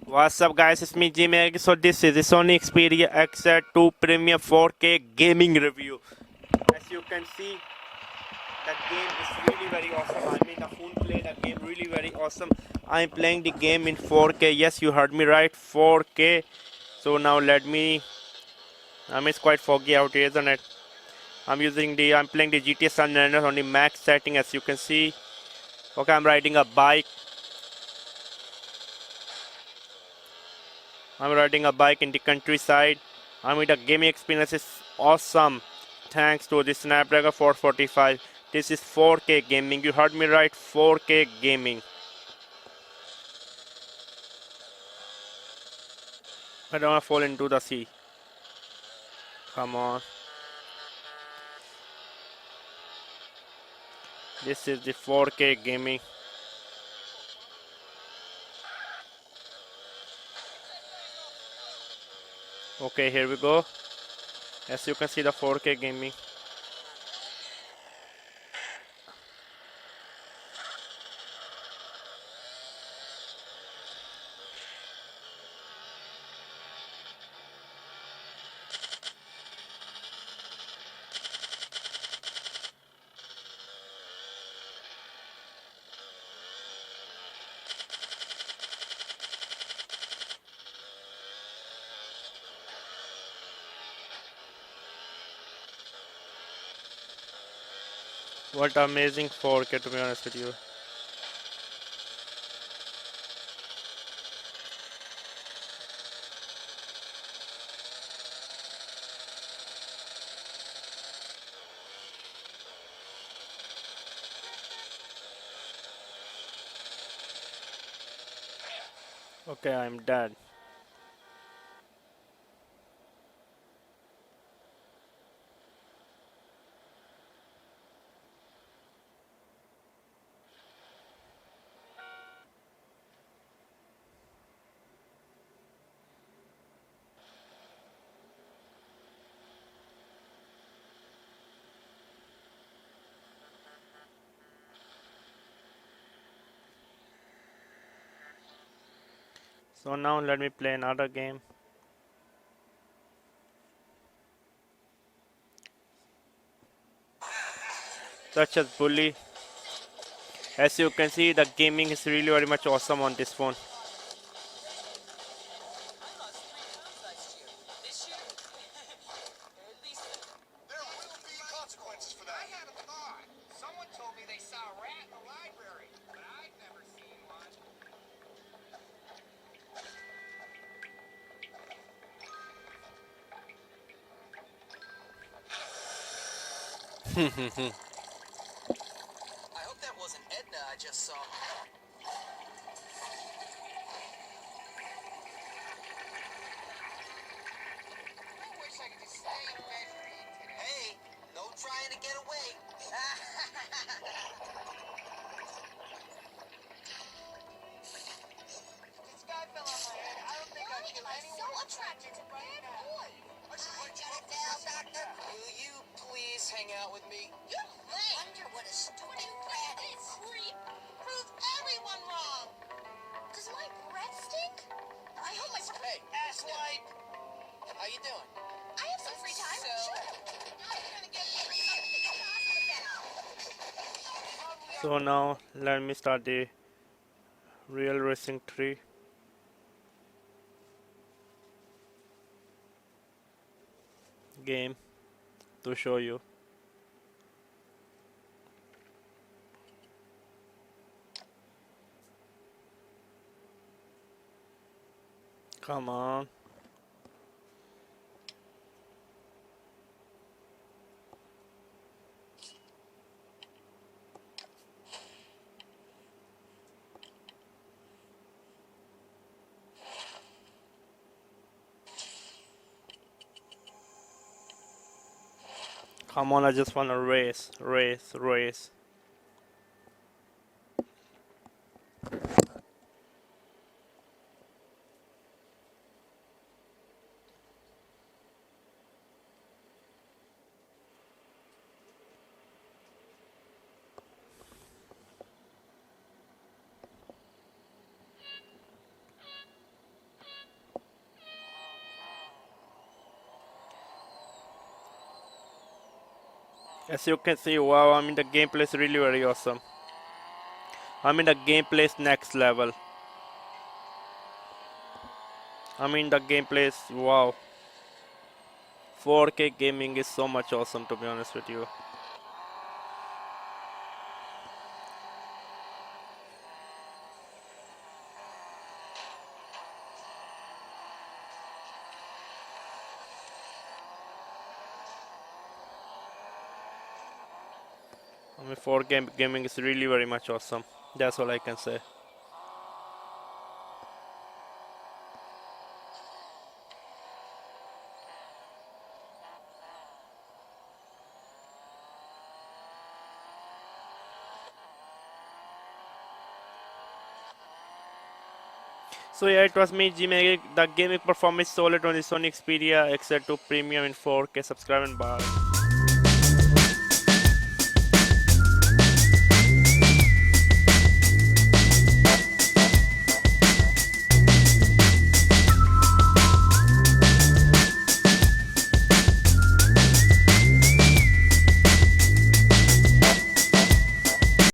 What's up guys, it's me Umair. So this is the SONY Xperia XZ2 Premium 4K gaming review. As you can see, the game is really very awesome. I mean, the phone play the game really very awesome. I'm playing the game in 4K. Yes, you heard me right, 4K. So now it's quite foggy out here, isn't it? I'm playing the GTA San Andreas on the max setting, as you can see. Okay, I'm riding a bike. I'm riding a bike in the countryside. I mean, the gaming experience is awesome. Thanks to the Snapdragon 445. This is 4K gaming. You heard me right, 4K gaming. I don't want to fall into the sea. Come on. This is the 4K gaming. Okay, here we go. As you can see, the 4K gaming. What amazing 4K, to be honest with you. Okay, I'm dead. So now let me play another game. Such as Bully. As you can see, the gaming is really very much awesome on this phone. I hope that wasn't Edna I just saw. I wish I could just stay in bed for you today. Hey, no trying to get away. This guy fell on my head. I don't think I can anyone so attracted to bad boys. I should let you up down, doctor. Will you please hang out with me? You wonder what a stupid rat is. Creep. Prove everyone wrong. Does my breath stink? I hope my... Hey, asswipe. How you doing? I have some free time. Sure. Now you're gonna get me something fast. So now let me start the Real Racing 3 game to show you. Come on. Come on, I just wanna race. As you can see, wow, I mean the gameplay is really very awesome. I mean the gameplay is next level. I mean the gameplay is wow. 4K gaming is so much awesome, to be honest with you. I mean 4K gaming is really very much awesome. That's all I can say. So yeah, it was me, Gmail. The gaming performance solid on the SONY Xperia XZ2 Premium in 4K. Subscribe and bye.